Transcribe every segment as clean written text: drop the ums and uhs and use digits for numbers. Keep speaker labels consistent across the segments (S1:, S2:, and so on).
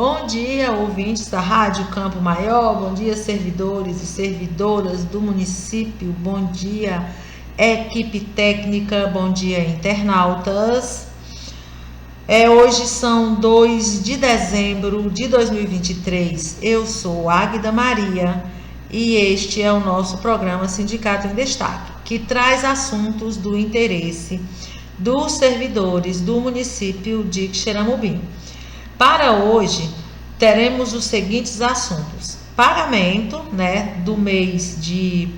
S1: Bom dia, ouvintes da Rádio Campo Maior, bom dia, servidores e servidoras do município, bom dia, equipe técnica, bom dia, internautas. Hoje são 2 de dezembro de 2023, eu sou Águida Maria e este é o nosso programa Sindicato em Destaque, que traz assuntos do interesse dos servidores do município de Xeramobim. Para hoje, teremos os seguintes assuntos: pagamento, do mês de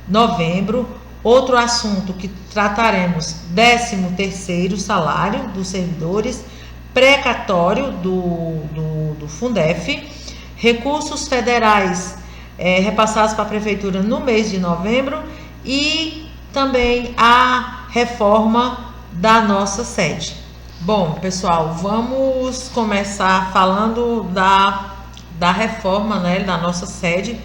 S1: novembro. Outro assunto que trataremos, 13º salário dos servidores, precatório do Fundef, recursos federais repassados para a prefeitura no mês de novembro e também a reforma da nossa sede. Bom, pessoal, vamos começar falando da reforma, da nossa sede,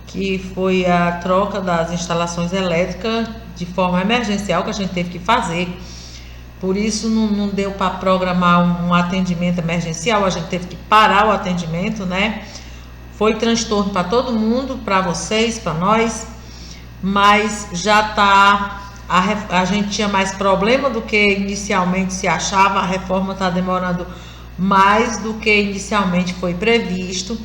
S1: que foi a troca das instalações elétricas de forma emergencial que a gente teve que fazer. Por isso não deu para programar um atendimento emergencial, a gente teve que parar o atendimento, Foi transtorno para todo mundo, para vocês, para nós, mas já está. A gente tinha mais problema do que inicialmente se achava, a reforma está demorando mais do que inicialmente foi previsto,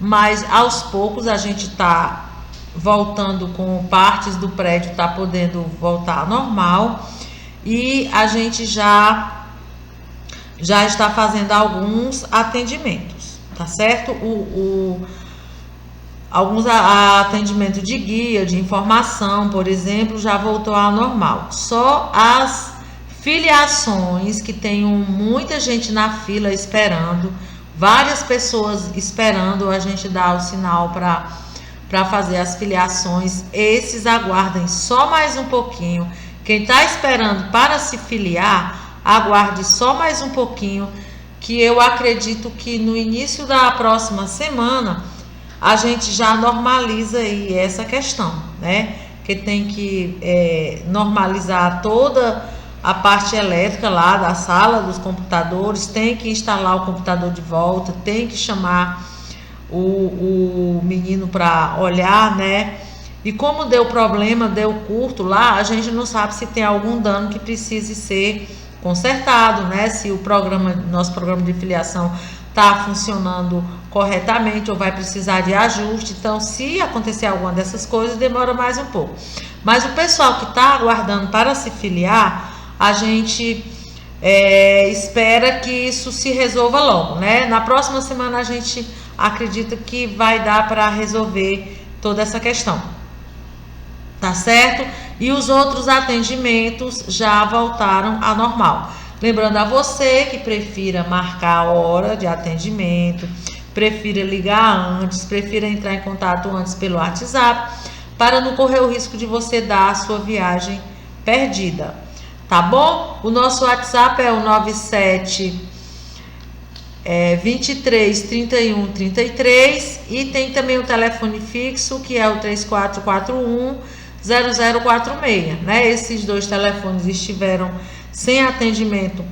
S1: mas aos poucos a gente está voltando com partes do prédio, está podendo voltar ao normal e a gente já está fazendo alguns atendimentos, tá certo? Alguns atendimentos de guia, de informação, por exemplo, já voltou ao normal. Só as filiações, que tem muita gente na fila esperando, várias pessoas esperando a gente dar o sinal para fazer as filiações. Esses aguardem só mais um pouquinho. Quem está esperando para se filiar, aguarde só mais um pouquinho, que eu acredito que no início da próxima semana a gente já normaliza aí essa questão, Que tem que normalizar toda a parte elétrica lá da sala dos computadores, tem que instalar o computador de volta, tem que chamar o menino para olhar, E como deu problema, deu curto lá, a gente não sabe se tem algum dano que precise ser consertado, Se o nosso programa de filiação está funcionando corretamente ou vai precisar de ajuste. Então, se acontecer alguma dessas coisas, demora mais um pouco. Mas o pessoal que está aguardando para se filiar, a gente espera que isso se resolva logo, Na próxima semana a gente acredita que vai dar para resolver toda essa questão, tá certo? E os outros atendimentos já voltaram ao normal. Lembrando a você que prefira marcar a hora de atendimento, prefira ligar antes, prefira entrar em contato antes pelo WhatsApp, para não correr o risco de você dar a sua viagem perdida, tá bom? O nosso WhatsApp é o 97 23 31 33 e tem também o telefone fixo, que é o 3441 0046, Esses dois telefones estiveram sem atendimento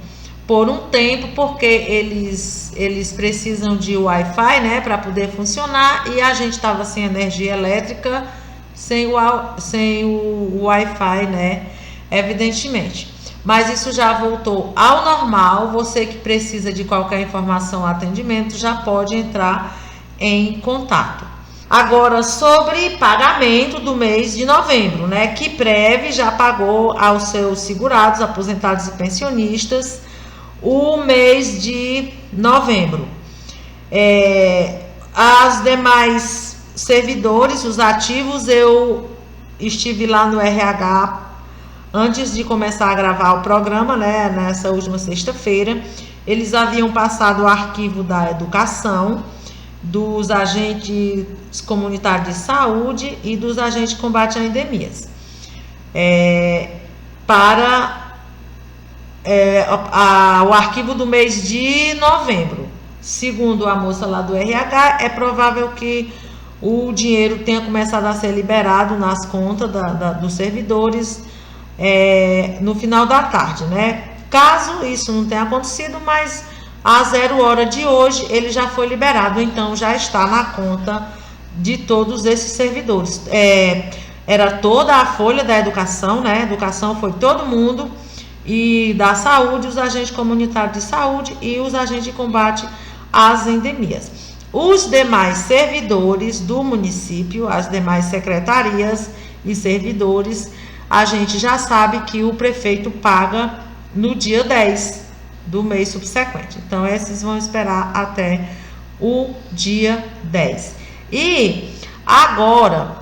S1: por um tempo, porque eles precisam de Wi-Fi, para poder funcionar, e a gente estava sem energia elétrica, sem o Wi-Fi, evidentemente. Mas isso já voltou ao normal. Você que precisa de qualquer informação ou atendimento já pode entrar em contato. Agora, sobre pagamento do mês de novembro, que Prev já pagou aos seus segurados, aposentados e pensionistas o mês de novembro. As demais servidores, os ativos, eu estive lá no RH antes de começar a gravar o programa, nessa última sexta-feira. Eles haviam passado o arquivo da educação, dos agentes comunitários de saúde e dos agentes de combate a endemias, para o arquivo do mês de novembro. Segundo a moça lá do RH, é provável que o dinheiro tenha começado a ser liberado nas contas dos servidores no final da tarde, Caso isso não tenha acontecido, mas às 0 hora de hoje ele já foi liberado, então já está na conta de todos esses servidores. Era toda a folha da educação, né? Educação foi todo mundo, e da saúde, os agentes comunitários de saúde e os agentes de combate às endemias. Os demais servidores do município, as demais secretarias e servidores, a gente já sabe que o prefeito paga no dia 10 do mês subsequente. Então, esses vão esperar até o dia 10. E agora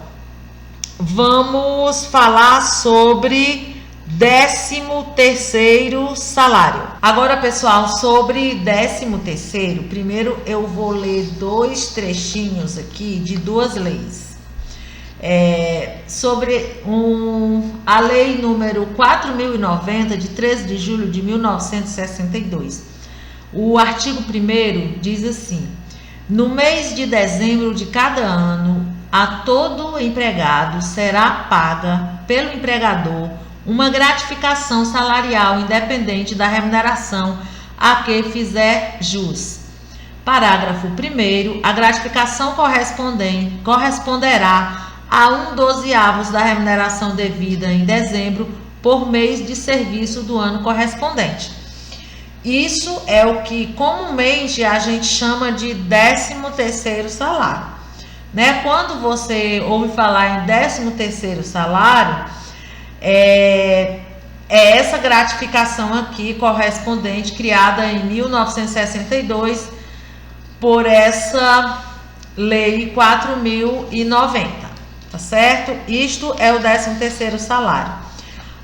S1: vamos falar sobre 13º salário. Agora, pessoal, sobre 13º, primeiro eu vou ler 2 trechinhos aqui de 2 leis. Sobre a lei número 4.090, de 13 de julho de 1962. O artigo 1º diz assim: no mês de dezembro de cada ano, a todo empregado será paga pelo empregador uma gratificação salarial independente da remuneração a que fizer jus. Parágrafo 1º, a gratificação corresponderá a 1/12 da remuneração devida em dezembro por mês de serviço do ano correspondente. Isso é o que comumente a gente chama de 13º salário, né? Quando você ouve falar em 13º salário, é essa gratificação aqui correspondente, criada em 1962 por essa lei 4.090, tá certo? Isto é o 13º salário.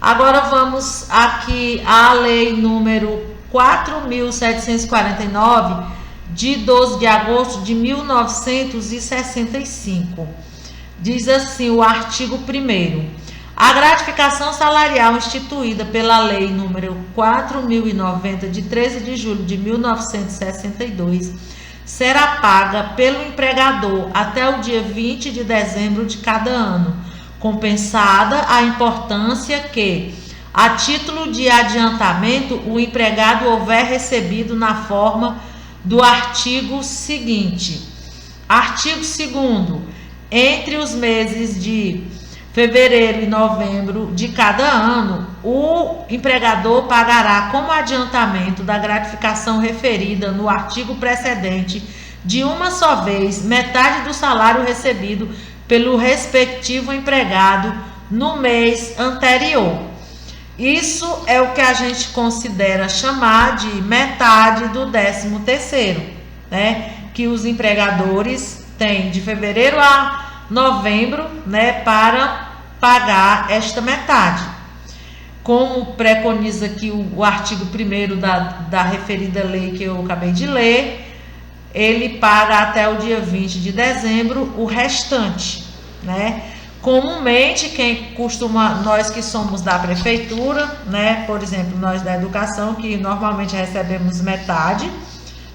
S1: Agora vamos aqui à lei número 4.749, de 12 de agosto de 1965. Diz assim o artigo 1º: a gratificação salarial instituída pela lei número 4.090, de 13 de julho de 1962, será paga pelo empregador até o dia 20 de dezembro de cada ano, compensada a importância que, a título de adiantamento, o empregado houver recebido na forma do artigo seguinte. Artigo 2º. Entre os meses de fevereiro e novembro de cada ano, o empregador pagará como adiantamento da gratificação referida no artigo precedente, de uma só vez, metade do salário recebido pelo respectivo empregado no mês anterior. Isso é o que a gente considera chamar de metade do 13º, né? Que os empregadores têm de fevereiro a novembro, né, para pagar esta metade. Como preconiza aqui o artigo 1º da referida lei que eu acabei de ler, ele paga até o dia 20 de dezembro o restante, né? Comumente, quem costuma, nós que somos da prefeitura, né, por exemplo, nós da educação, que normalmente recebemos metade,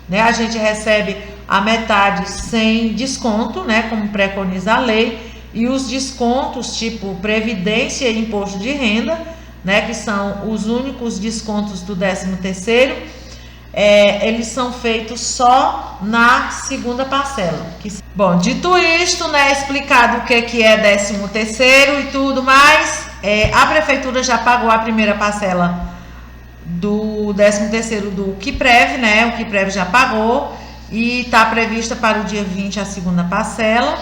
S1: né, a gente recebe a metade sem desconto, né, como preconiza a lei, e os descontos tipo previdência e imposto de renda, né, que são os únicos descontos do 13º, eles são feitos só na segunda parcela. Bom, dito isto, né, explicado o que é 13º e tudo mais, a prefeitura já pagou a primeira parcela do 13º do QUIPREV, né, o QUIPREV já pagou, e está prevista para o dia 20 a segunda parcela,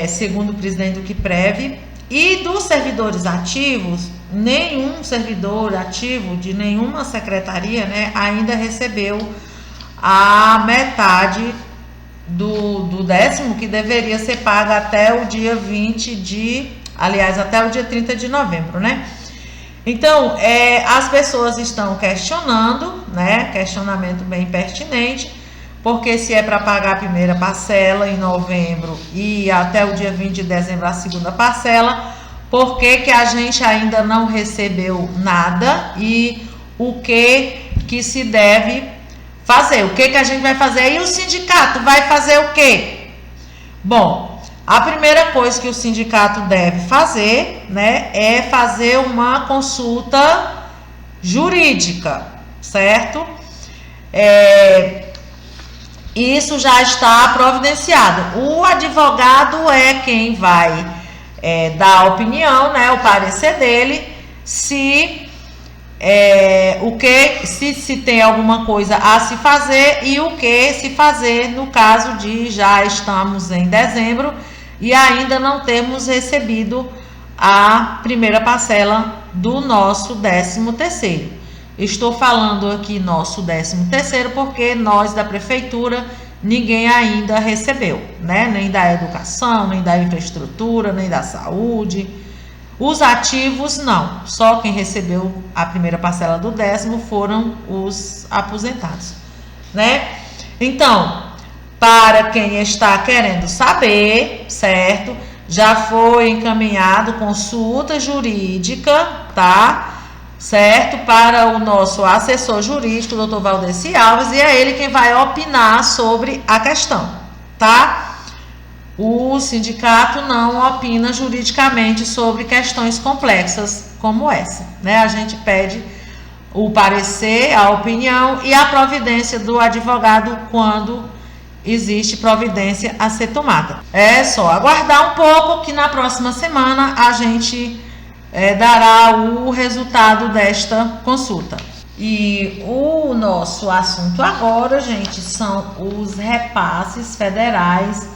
S1: segundo o presidente do QUIPREV. E dos servidores ativos, nenhum servidor ativo de nenhuma secretaria, né, ainda recebeu a metade do 10º, que deveria ser paga até o dia 20 até o dia 30 de novembro, né? Então, as pessoas estão questionando, né? Questionamento bem pertinente, porque se é para pagar a primeira parcela em novembro e até o dia 20 de dezembro a segunda parcela, por que a gente ainda não recebeu nada e o que se deve fazer? O que a gente vai fazer? E o sindicato vai fazer o quê? Bom, a primeira coisa que o sindicato deve fazer, né, é fazer uma consulta jurídica, certo? Isso já está providenciado. O advogado é quem vai dar a opinião, né, o parecer dele, se tem alguma coisa a se fazer e o que se fazer no caso de já estamos em dezembro e ainda não temos recebido a primeira parcela do nosso 13º. Estou falando aqui nosso 13º porque nós da prefeitura ninguém ainda recebeu, né? Nem da educação, nem da infraestrutura, nem da saúde. Os ativos não, só quem recebeu a primeira parcela do 10º foram os aposentados, né? Então, para quem está querendo saber, certo? Já foi encaminhado consulta jurídica, tá? Certo? Para o nosso assessor jurídico, Dr. Valdeci Alves, e é ele quem vai opinar sobre a questão, tá? O sindicato não opina juridicamente sobre questões complexas como essa, né? A gente pede o parecer, a opinião e a providência do advogado quando existe providência a ser tomada. É só aguardar um pouco que na próxima semana a gente dará o resultado desta consulta. E o nosso assunto agora, gente, são os repasses federais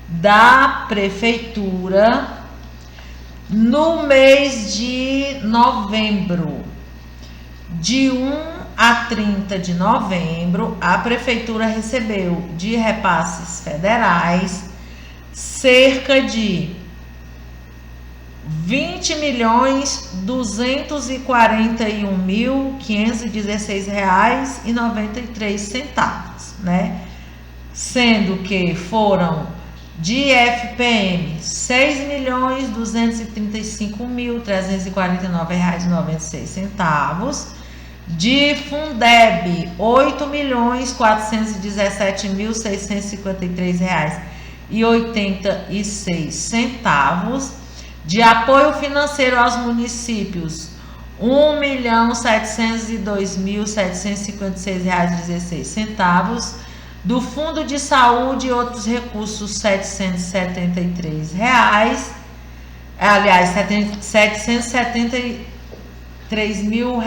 S1: da prefeitura no mês de novembro. De 1 a 30 de novembro, a prefeitura recebeu de repasses federais cerca de R$20.241.516,93, né? Sendo que foram de FPM R$6.235.349,96, de Fundeb R$8.417.653,86, de apoio financeiro aos municípios R$1.702.756,16, do Fundo de Saúde e outros recursos R$773 mil,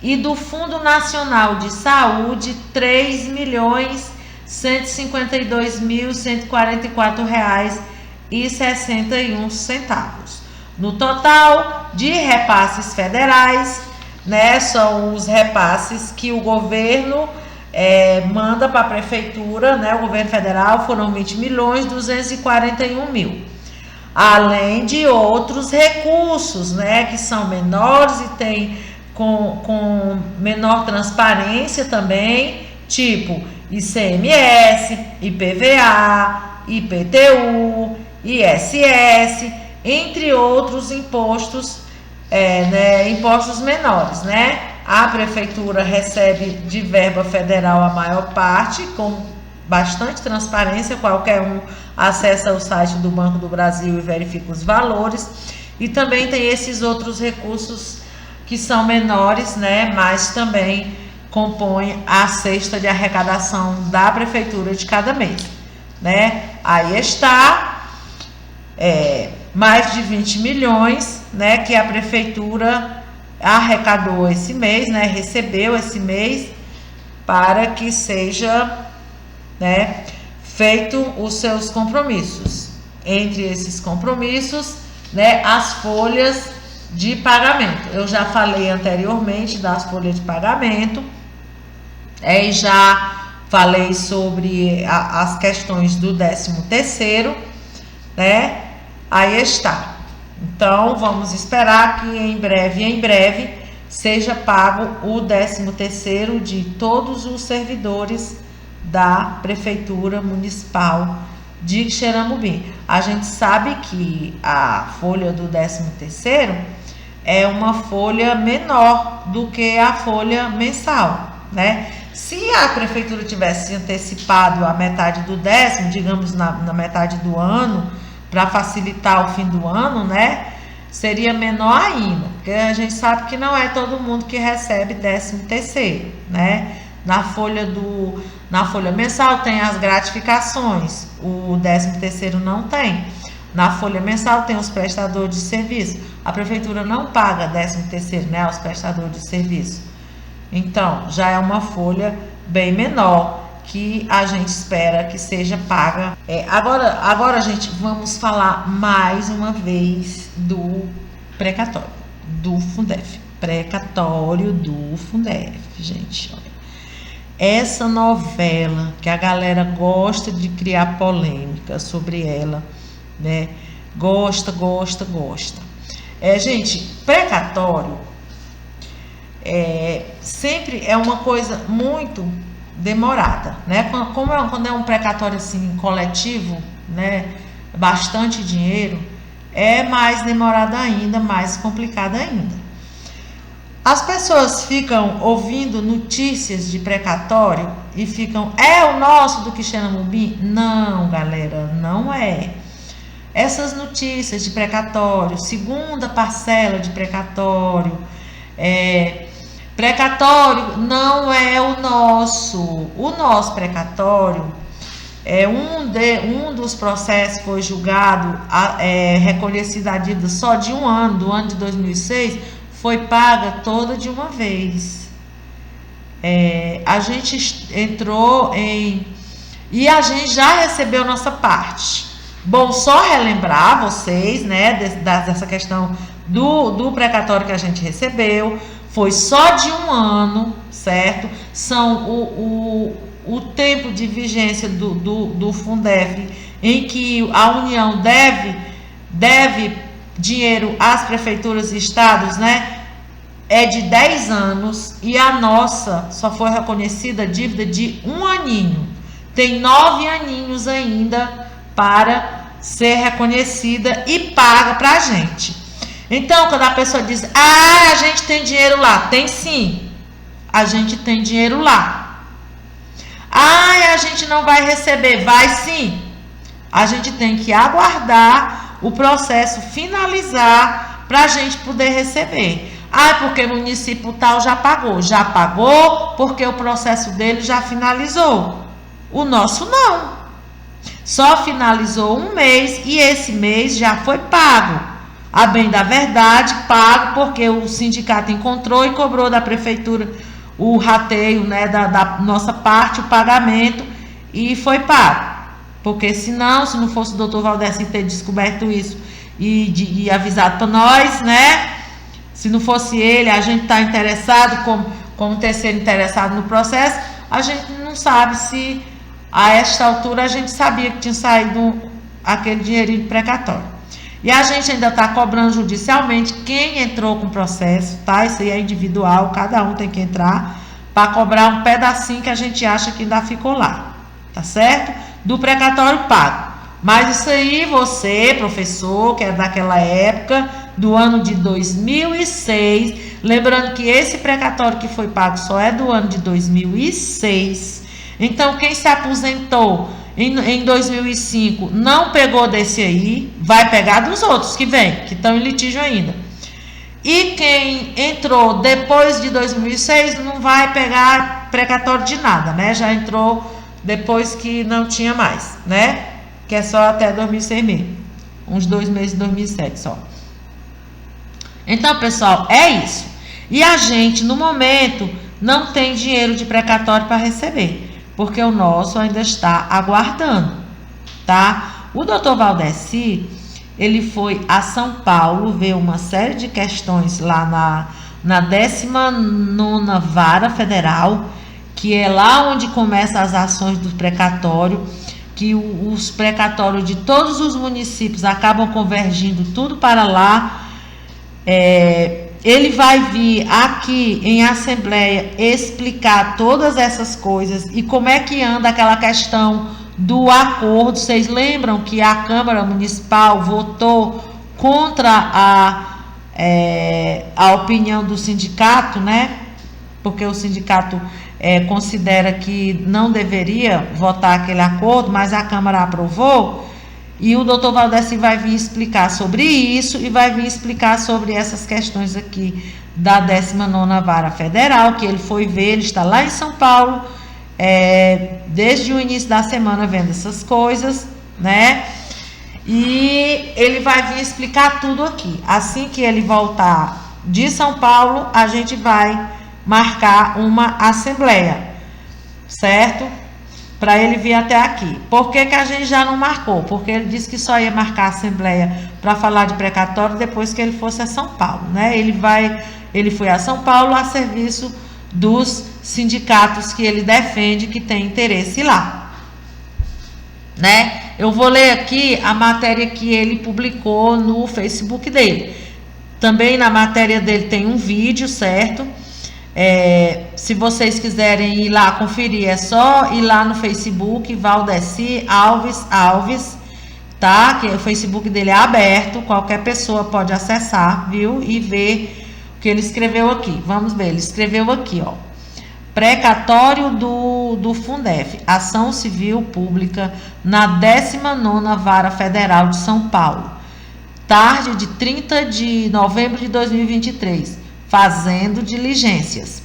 S1: e do Fundo Nacional de Saúde R$3.154,61. No total de repasses federais, né, são os repasses que o governo manda para a prefeitura, né, o governo federal, foram R$20.241.000. Além de outros recursos, né, que são menores e tem com menor transparência também, tipo ICMS, IPVA, IPTU, ISS, entre outros impostos, impostos menores, né? A prefeitura recebe de verba federal a maior parte, com bastante transparência, qualquer um acessa o site do Banco do Brasil e verifica os valores, e também tem esses outros recursos que são menores, né, mas também compõem a cesta de arrecadação da prefeitura de cada mês, né? Aí está mais de 20 milhões, né, que a prefeitura arrecadou esse mês, né, recebeu esse mês, para que seja, né, feito os seus compromissos. Entre esses compromissos, né, as folhas de pagamento. Eu já falei anteriormente das folhas de pagamento, e já falei sobre as questões do 13º, né? Aí está. Então, vamos esperar que em breve seja pago o 13º de todos os servidores da Prefeitura Municipal de Xeramubim. A gente sabe que a folha do 13º é uma folha menor do que a folha mensal, né? Se a Prefeitura tivesse antecipado a metade do 10º, digamos na metade do ano, para facilitar o fim do ano, né? Seria menor ainda. Porque a gente sabe que não é todo mundo que recebe 13º, né? Na folha mensal tem as gratificações, o 13º não tem. Na folha mensal tem os prestadores de serviço. A prefeitura não paga 13º, né, aos prestadores de serviço. Então, já é uma folha bem menor que a gente espera que seja paga. Agora, gente, vamos falar mais uma vez do precatório, do Fundef. Precatório do Fundef, gente. Olha. Essa novela que a galera gosta de criar polêmica sobre ela, né? Gosta. Gente, precatório sempre é uma coisa muito demorada, né? Quando é um precatório assim coletivo, né? Bastante dinheiro, é mais demorado ainda, mais complicado ainda. As pessoas ficam ouvindo notícias de precatório e ficam, é o nosso do Quixeramobim? Não, galera, não é. Essas notícias de precatório, segunda parcela de precatório, precatório não é o nosso. O nosso precatório, um dos processos foi julgado, reconhecida a dívida só de um ano, do ano de 2006, foi paga toda de uma vez. A gente entrou e a gente já recebeu nossa parte. Bom, só relembrar vocês, né, dessa questão do precatório que a gente recebeu, foi só de um ano, certo? São o tempo de vigência do Fundef, em que a União deve dinheiro às prefeituras e estados, né? É de 10 anos e a nossa só foi reconhecida a dívida de um aninho. Tem 9 aninhos ainda para ser reconhecida e paga para a gente. Então, quando a pessoa diz, a gente tem dinheiro lá, tem sim, a gente tem dinheiro lá. A gente não vai receber, vai sim. A gente tem que aguardar o processo finalizar para a gente poder receber. Porque o município tal já pagou porque o processo dele já finalizou. O nosso não. Só finalizou um mês e esse mês já foi pago. A bem da verdade, pago porque o sindicato encontrou e cobrou da prefeitura o rateio, né, da nossa parte, o pagamento, e foi pago. Porque se não fosse o doutor Valdeci ter descoberto isso e avisado para nós, né? Se não fosse ele, a gente está interessado como terceiro interessado no processo, a gente não sabe se a esta altura a gente sabia que tinha saído aquele dinheirinho de precatório. E a gente ainda está cobrando judicialmente quem entrou com o processo, tá? Isso aí é individual, cada um tem que entrar para cobrar um pedacinho que a gente acha que ainda ficou lá, tá certo? Do precatório pago. Mas isso aí você, professor, que é daquela época, do ano de 2006, lembrando que esse precatório que foi pago só é do ano de 2006. Então, quem se aposentou em 2005 não pegou desse aí, vai pegar dos outros que vem, que estão em litígio ainda. E quem entrou depois de 2006 não vai pegar precatório de nada, né? Já entrou depois que não tinha mais, né? Que é só até 2006 mesmo. Uns 2 meses de 2007 só. Então, pessoal, é isso. E a gente, no momento, não tem dinheiro de precatório para receber, porque o nosso ainda está aguardando, tá? O doutor Valdeci, ele foi a São Paulo ver uma série de questões lá na 19ª Vara Federal, que é lá onde começam as ações do precatório, que os precatórios de todos os municípios acabam convergindo tudo para lá. Ele vai vir aqui em assembleia explicar todas essas coisas e como é que anda aquela questão do acordo. Vocês lembram que a Câmara Municipal votou contra a opinião do sindicato, né? Porque o sindicato considera que não deveria votar aquele acordo, mas a Câmara aprovou. E o doutor Valdeci vai vir explicar sobre isso e vai vir explicar sobre essas questões aqui da 19ª Vara Federal, que ele foi ver, ele está lá em São Paulo, desde o início da semana vendo essas coisas, né? E ele vai vir explicar tudo aqui. Assim que ele voltar de São Paulo, a gente vai marcar uma assembleia, certo? Para ele vir até aqui. Por que a gente já não marcou? Porque ele disse que só ia marcar a assembleia para falar de precatório depois que ele fosse a São Paulo, né? Ele foi a São Paulo a serviço dos sindicatos que ele defende, que tem interesse lá, né? Eu vou ler aqui a matéria que ele publicou no Facebook dele. Também na matéria dele tem um vídeo, certo? Se vocês quiserem ir lá conferir, é só ir lá no Facebook, Valdeci Alves, tá? Que o Facebook dele é aberto, qualquer pessoa pode acessar, viu? E ver o que ele escreveu aqui. Vamos ver, ele escreveu aqui, ó. Precatório do Fundef, ação civil pública na 19ª Vara Federal de São Paulo. Tarde de 30 de novembro de 2023. Fazendo diligências.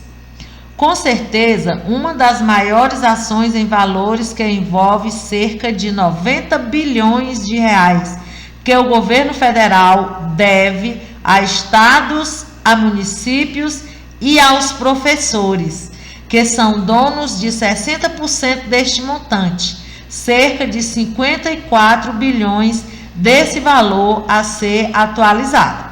S1: Com certeza, uma das maiores ações em valores que envolve cerca de 90 bilhões de reais que o governo federal deve a estados, a municípios e aos professores, que são donos de 60% deste montante, cerca de 54 bilhões desse valor a ser atualizado.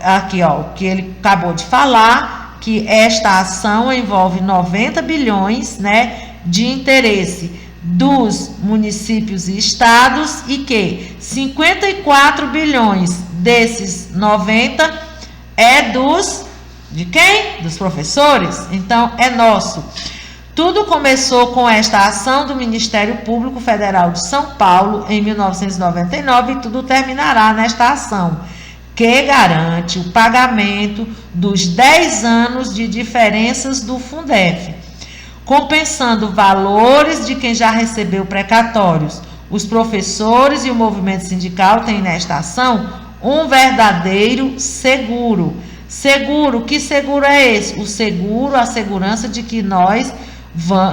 S1: Aqui, ó, o que ele acabou de falar, que esta ação envolve 90 bilhões, né, de interesse dos municípios e estados e que 54 bilhões desses 90 é de quem? Dos professores. Então, é nosso. Tudo começou com esta ação do Ministério Público Federal de São Paulo em 1999 e tudo terminará nesta ação, que garante o pagamento dos 10 anos de diferenças do Fundef, compensando valores de quem já recebeu precatórios. Os professores e o movimento sindical têm nesta ação um verdadeiro seguro. Seguro, que seguro é esse? O seguro, a segurança de que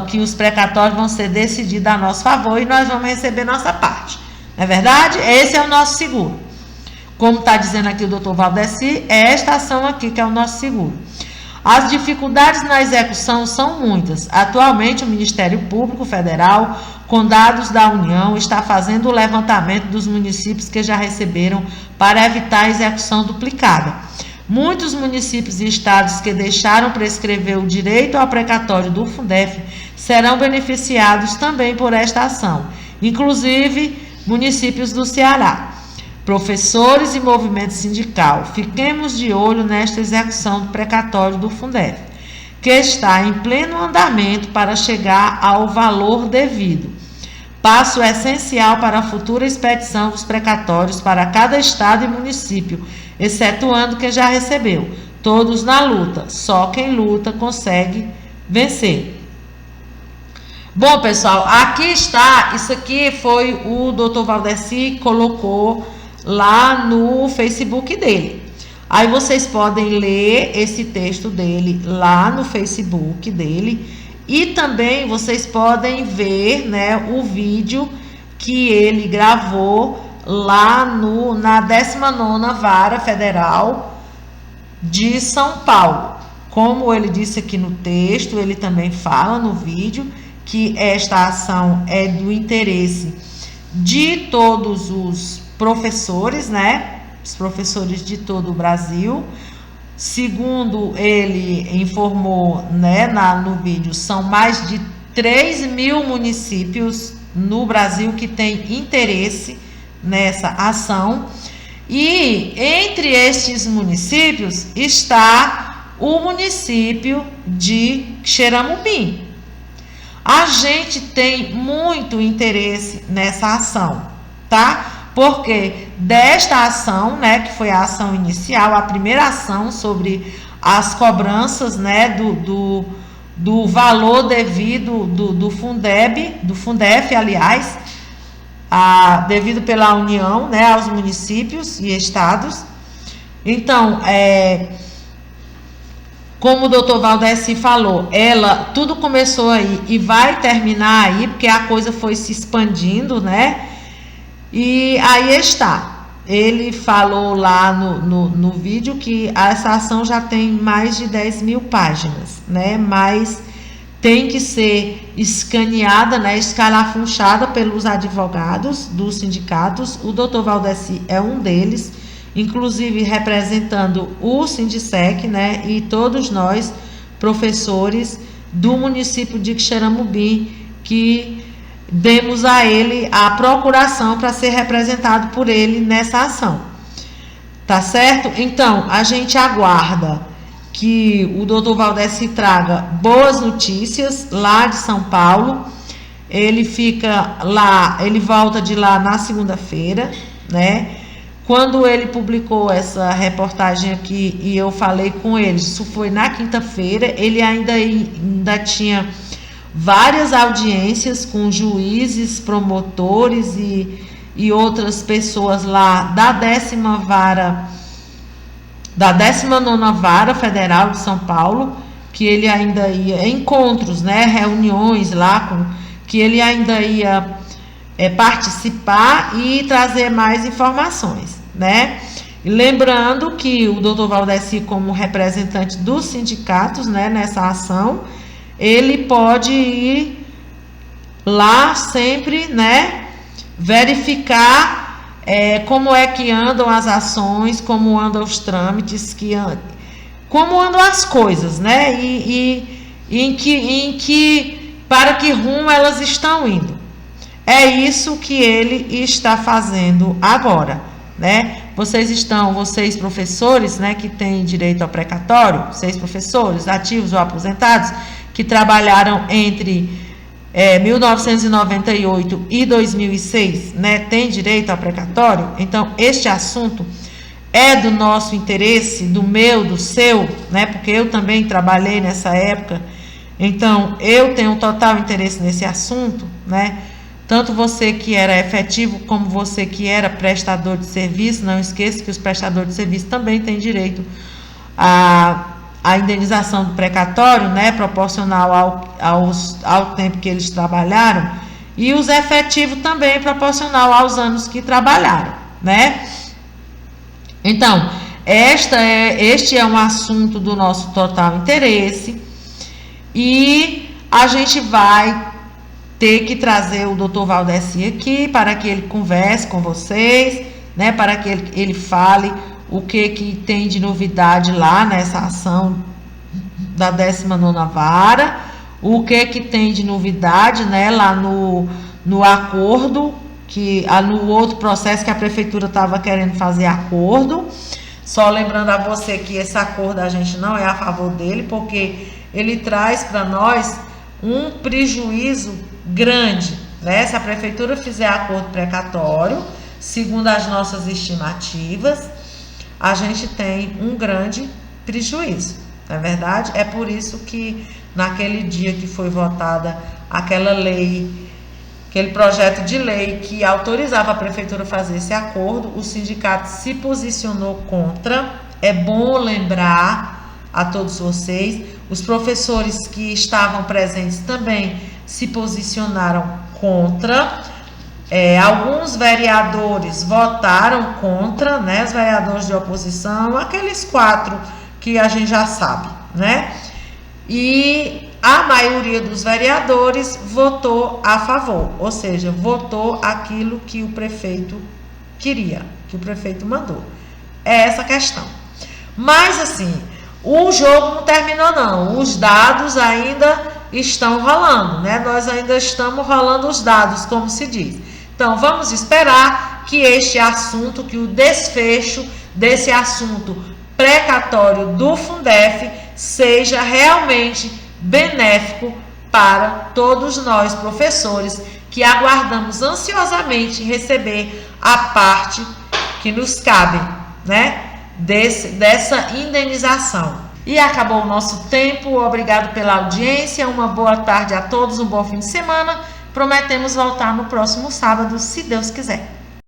S1: que os precatórios vão ser decididos a nosso favor e nós vamos receber nossa parte. Não é verdade? Esse é o nosso seguro. Como está dizendo aqui o doutor Valdeci, é esta ação aqui que é o nosso seguro. As dificuldades na execução são muitas. Atualmente, o Ministério Público Federal, com dados da União, está fazendo o levantamento dos municípios que já receberam para evitar a execução duplicada. Muitos municípios e estados que deixaram prescrever o direito ao precatório do Fundef serão beneficiados também por esta ação, inclusive municípios do Ceará. Professores e movimento sindical, fiquemos de olho nesta execução do precatório do Fundef, que está em pleno andamento para chegar ao valor devido. Passo essencial para a futura expedição dos precatórios para cada estado e município, excetuando quem já recebeu. Todos na luta, só quem luta consegue vencer. Bom, pessoal, aqui está, isso aqui foi o Dr. Valdeci colocou lá no Facebook dele. Aí vocês podem ler esse texto dele lá no Facebook dele e também vocês podem ver, né, o vídeo que ele gravou lá na 19ª Vara Federal de São Paulo. Como ele disse aqui no texto, ele também fala no vídeo que esta ação é do interesse de todos os professores, né? Os professores de todo o Brasil. Segundo ele informou, né, no vídeo, são mais de 3.000 municípios no Brasil que têm interesse nessa ação. E entre estes municípios está o município de Xeramubim. A gente tem muito interesse nessa ação, tá? Porque desta ação, né, que foi a ação inicial, a primeira ação sobre as cobranças, né, do valor devido do Fundef, aliás, devido pela União, né, aos municípios e estados. Então, como o doutor Valdeci falou, tudo começou aí e vai terminar aí, porque a coisa foi se expandindo, né? E aí está. Ele falou lá no vídeo que essa ação já tem mais de 10 mil páginas, né? Mas tem que ser escaneada, né? Escarafunchada pelos advogados dos sindicatos. O doutor Valdeci é um deles, inclusive representando o Sindicec, né? E todos nós, professores do município de Quixeramobim, que demos a ele a procuração para ser representado por ele nessa ação. Tá certo? Então, a gente aguarda que o doutor Valdeci traga boas notícias lá de São Paulo. Ele fica lá, ele volta de lá na segunda-feira, né? Quando ele publicou essa reportagem aqui e eu falei com ele, isso foi na quinta-feira, ele ainda tinha várias audiências com juízes, promotores e outras pessoas lá da 19ª Vara Federal de São Paulo, que ele ainda ia, encontros, né, reuniões lá, que ele ainda ia participar e trazer mais informações, né? E lembrando que o doutor Valdeci, como representante dos sindicatos, né, nessa ação, ele pode ir lá sempre, né, verificar como é que andam as ações, como andam os trâmites, como andam as coisas, né, para que rumo elas estão indo. É isso que ele está fazendo agora, né? Vocês professores, né, que têm direito ao precatório, vocês professores ativos ou aposentados, que trabalharam entre 1998 e 2006, né, tem direito ao precatório. Então, este assunto é do nosso interesse, do meu, do seu, né, porque eu também trabalhei nessa época. Então, eu tenho total interesse nesse assunto, né, tanto você que era efetivo como você que era prestador de serviço. Não esqueça que os prestadores de serviço também têm direito a indenização do precatório, né, proporcional ao tempo que eles trabalharam, e os efetivos também proporcional aos anos que trabalharam, né? Então, este é um assunto do nosso total interesse, e a gente vai ter que trazer o doutor Valdeci aqui para que ele converse com vocês, né, para que ele fale o que tem de novidade lá nessa ação da 19ª Vara, o que tem de novidade, né, lá no acordo, no outro processo que a prefeitura estava querendo fazer acordo. Só lembrando a você que esse acordo a gente não é a favor dele, porque ele traz para nós um prejuízo grande, né? Se a prefeitura fizer acordo precatório, segundo as nossas estimativas, a gente tem um grande prejuízo, não é verdade? É por isso que naquele dia que foi votada aquela lei, aquele projeto de lei que autorizava a prefeitura a fazer esse acordo, o sindicato se posicionou contra. É bom lembrar a todos vocês, os professores que estavam presentes também se posicionaram contra. Alguns vereadores votaram contra, né? Os vereadores de oposição, aqueles 4 que a gente já sabe, né? E a maioria dos vereadores votou a favor, ou seja, votou aquilo que o prefeito queria, que o prefeito mandou. É essa a questão. Mas assim, o jogo não terminou não, os dados ainda estão rolando, né? Nós ainda estamos rolando os dados, como se diz. Então, vamos esperar que este assunto, que o desfecho desse assunto precatório do Fundef seja realmente benéfico para todos nós, professores, que aguardamos ansiosamente receber a parte que nos cabe, né? Dessa indenização. E acabou o nosso tempo. Obrigado pela audiência. Uma boa tarde a todos, um bom fim de semana. Prometemos voltar no próximo sábado, se Deus quiser.